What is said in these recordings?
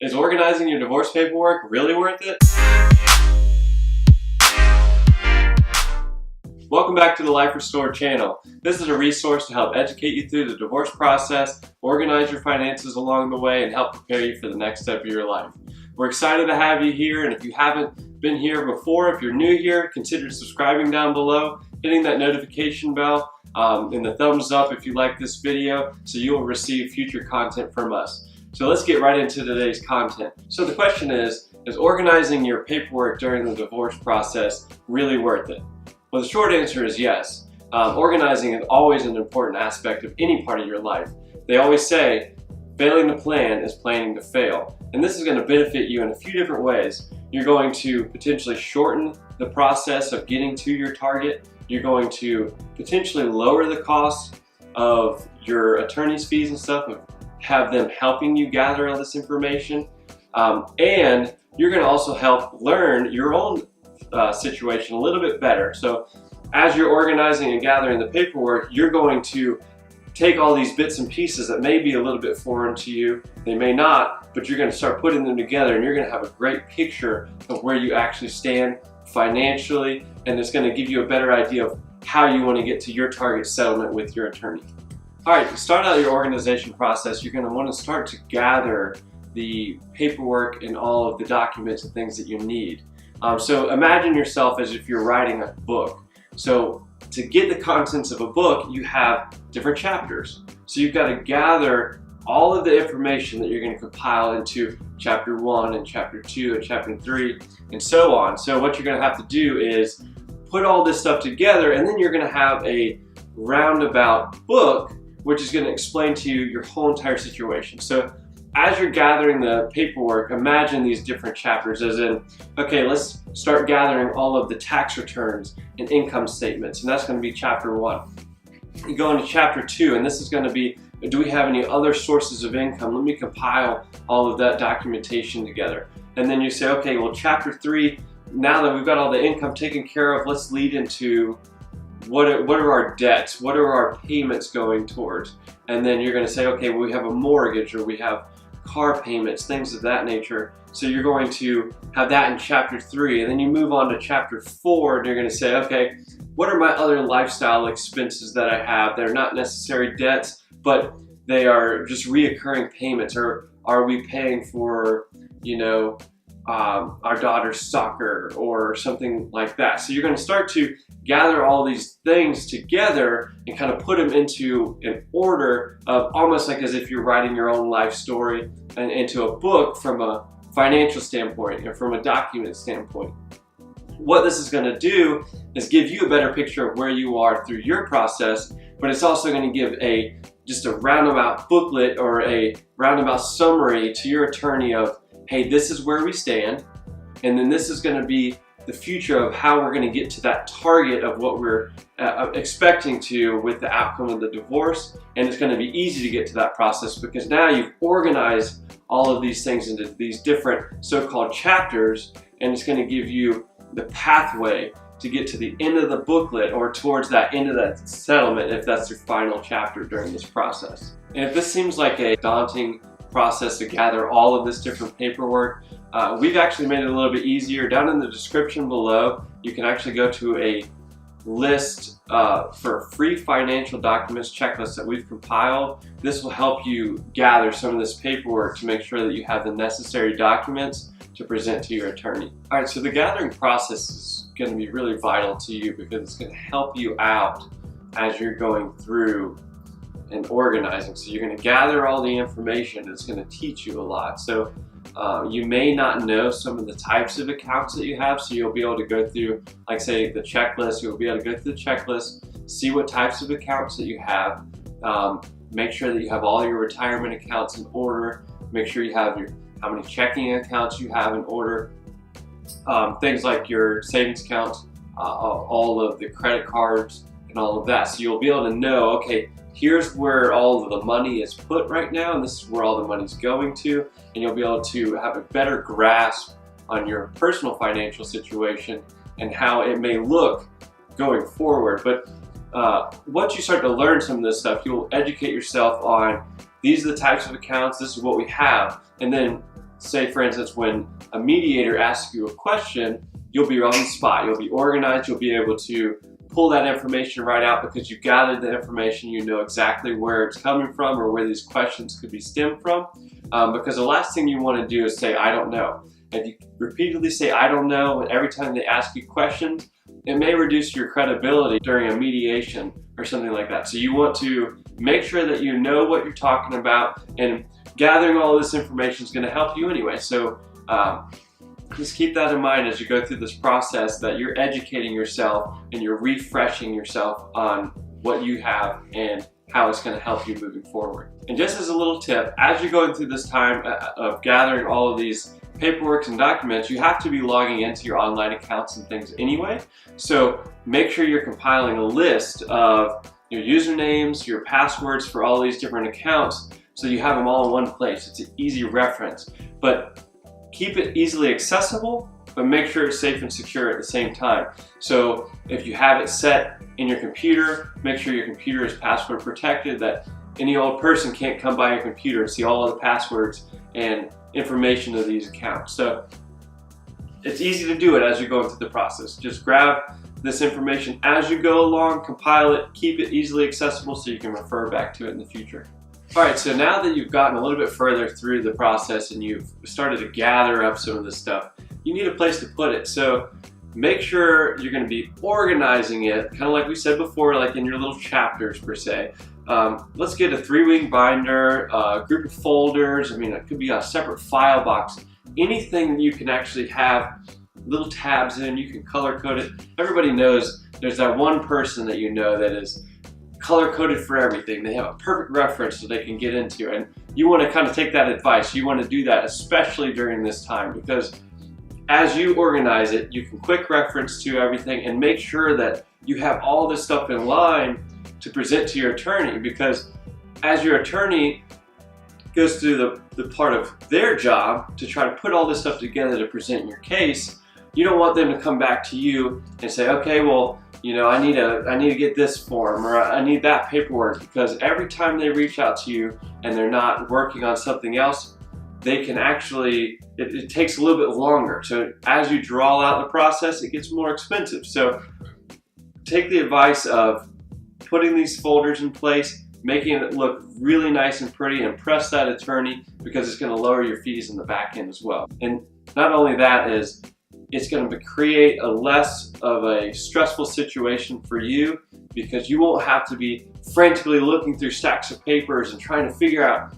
Is organizing your divorce paperwork really worth it? Welcome back to the Life Restored channel. This is a resource to help educate you through the divorce process, organize your finances along the way, and help prepare you for the next step of your life. We're excited to have you here, and if you haven't been here before, if you're new here, consider subscribing down below, hitting that notification bell, and the thumbs up if you like this video, so you will receive future content from us. So let's get right into today's content. So the question is organizing your paperwork during the divorce process really worth it? Well, the short answer is yes. Organizing is always an important aspect of any part of your life. They always say, failing to plan is planning to fail. And this is going to benefit you in a few different ways. You're going to potentially shorten the process of getting to your target. You're going to potentially lower the cost of your attorney's fees and stuff, of have them helping you gather all this information. And you're going to also help learn your own situation a little bit better. So as you're organizing and gathering the paperwork, you're going to take all these bits and pieces that may be a little bit foreign to you, they may not, but you're going to start putting them together and you're going to have a great picture of where you actually stand financially, and it's going to give you a better idea of how you want to get to your target settlement with your attorney. All right, to start out your organization process, you're going to want to start to gather the paperwork and all of the documents and things that you need. So imagine yourself as if you're writing a book. So to get the contents of a book, you have different chapters. So you've got to gather all of the information that you're going to compile into chapter 1 and chapter 2 and chapter 3 and so on. So what you're going to have to do is put all this stuff together, and then you're going to have a roundabout book which is going to explain to you your whole entire situation. So as you're gathering the paperwork, imagine these different chapters as in, okay, let's start gathering all of the tax returns and income statements, and that's going to be chapter 1. You go into chapter 2, and this is going to be, do we have any other sources of income? Let me compile all of that documentation together. And then you say, okay, well, chapter 3, now that we've got all the income taken care of, let's lead into what are our debts? What are our payments going towards? And then you're going to say, okay, well, we have a mortgage, or we have car payments, things of that nature. So you're going to have that in chapter 3, and then you move on to chapter 4, and you're going to say, okay, what are my other lifestyle expenses that I have? They're not necessary debts, but they are just reoccurring payments. Or are we paying for, our daughter's soccer or something like that? So you're going to start to gather all these things together and kind of put them into an order of almost like as if you're writing your own life story and into a book from a financial standpoint or from a document standpoint. What this is going to do is give you a better picture of where you are through your process, but it's also going to give just a roundabout booklet or a roundabout summary to your attorney of, hey, this is where we stand, and then this is going to be the future of how we're going to get to that target of what we're expecting to with the outcome of the divorce. And it's going to be easy to get to that process because now you've organized all of these things into these different so-called chapters, and it's going to give you the pathway to get to the end of the booklet or towards that end of that settlement if that's your final chapter during this process. And if this seems like a daunting process to gather all of this different paperwork, we've actually made it a little bit easier. Down in the description below, you can actually go to a list for free financial documents checklist that we've compiled. This will help you gather some of this paperwork to make sure that you have the necessary documents to present to your attorney. All right, so the gathering process is going to be really vital to you because it's going to help you out as you're going through and organizing. So you're going to gather all the information. It's going to teach you a lot. So you may not know some of the types of accounts that you have, so you'll be able to go through, like say the checklist, you'll be able to go through the checklist, see what types of accounts that you have, make sure that you have all your retirement accounts in order, make sure you have how many checking accounts you have in order, things like your savings accounts, all of the credit cards and all of that. So you'll be able to know, okay, here's where all of the money is put right now, and this is where all the money's going to, and you'll be able to have a better grasp on your personal financial situation and how it may look going forward. But once you start to learn some of this stuff, you'll educate yourself on these are the types of accounts, this is what we have, and then say for instance, when a mediator asks you a question, you'll be on the spot, you'll be organized, you'll be able to pull that information right out because you gathered the information, you know exactly where it's coming from or where these questions could be stemmed from. Because the last thing you want to do is say, I don't know. If you repeatedly say, I don't know, and every time they ask you questions, it may reduce your credibility during a mediation or something like that. So you want to make sure that you know what you're talking about, and gathering all this information is going to help you anyway. So just keep that in mind as you go through this process, that you're educating yourself and you're refreshing yourself on what you have and how it's going to help you moving forward. And just as a little tip, as you're going through this time of gathering all of these paperwork and documents, you have to be logging into your online accounts and things anyway. So make sure you're compiling a list of your usernames, your passwords for all these different accounts, so you have them all in one place. It's an easy reference, but keep it easily accessible, but make sure it's safe and secure at the same time. So if you have it set in your computer, make sure your computer is password protected, that any old person can't come by your computer and see all of the passwords and information of these accounts. So it's easy to do it as you're going through the process. Just grab this information as you go along, compile it, keep it easily accessible so you can refer back to it in the future. All right, so now that you've gotten a little bit further through the process and you've started to gather up some of this stuff, you need a place to put it. So make sure you're going to be organizing it, kind of like we said before, like in your little chapters per se. Let's get a 3-wing binder, a group of folders. I mean, it could be a separate file box. Anything that you can actually have little tabs in, you can color code it. Everybody knows there's that one person that you know that is color coded for everything. They have a perfect reference that they can get into, and you want to kind of take that advice. You want to do that, especially during this time, because as you organize it, you can quick reference to everything and make sure that you have all this stuff in line to present to your attorney, because as your attorney goes through the part of their job to try to put all this stuff together to present your case, you don't want them to come back to you and say, okay, well, you know, I need to get this form, or I need that paperwork, because every time they reach out to you and they're not working on something else, they can actually, it takes a little bit longer. So as you draw out the process, it gets more expensive. So take the advice of putting these folders in place, making it look really nice and pretty, and impress that attorney, because it's going to lower your fees in the back end as well. And not only that, is it's going to create a less of a stressful situation for you, because you won't have to be frantically looking through stacks of papers and trying to figure out,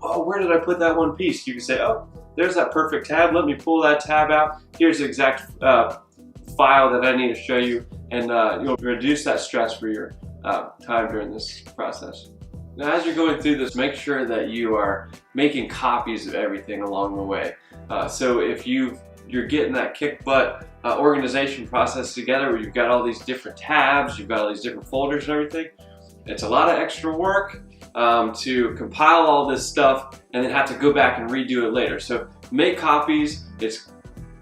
oh, where did I put that one piece? You can say, oh, there's that perfect tab. Let me pull that tab out. Here's the exact file that I need to show you, and you'll reduce that stress for your time during this process. Now, as you're going through this, make sure that you are making copies of everything along the way. So if you're getting that kick butt organization process together, where you've got all these different tabs, you've got all these different folders and everything, it's a lot of extra work to compile all this stuff and then have to go back and redo it later. So make copies. It's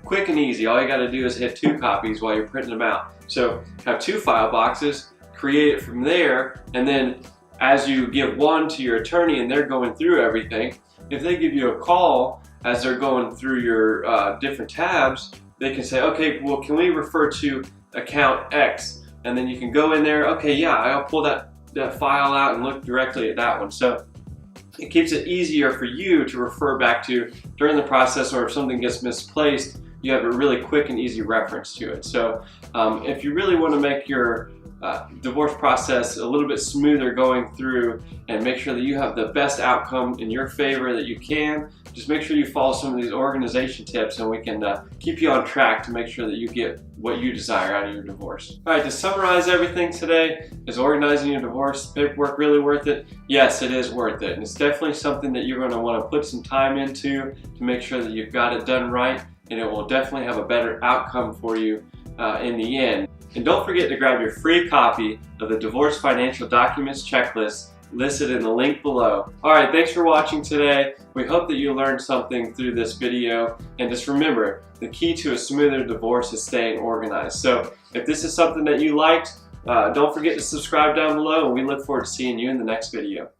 quick and easy. All you got to do is hit 2 copies while you're printing them out. So have 2 file boxes, create it from there, and then as you give one to your attorney and they're going through everything, if they give you a call as they're going through your different tabs, they can say, okay, well, can we refer to account X? And then you can go in there, okay, yeah, I'll pull that file out and look directly at that one. So it keeps it easier for you to refer back to during the process, or if something gets misplaced, you have a really quick and easy reference to it. So if you really want to make your divorce process a little bit smoother going through and make sure that you have the best outcome in your favor that you can, just make sure you follow some of these organization tips, and we can keep you on track to make sure that you get what you desire out of your divorce. All right, to summarize everything today, is organizing your divorce paperwork really worth it? Yes, it is worth it, and it's definitely something that you're going to want to put some time into to make sure that you've got it done right, and it will definitely have a better outcome for you in the end. And don't forget to grab your free copy of the Divorce Financial Documents Checklist listed in the link below. Alright, thanks for watching today. We hope that you learned something through this video. And just remember, the key to a smoother divorce is staying organized. So if this is something that you liked, don't forget to subscribe down below, and we look forward to seeing you in the next video.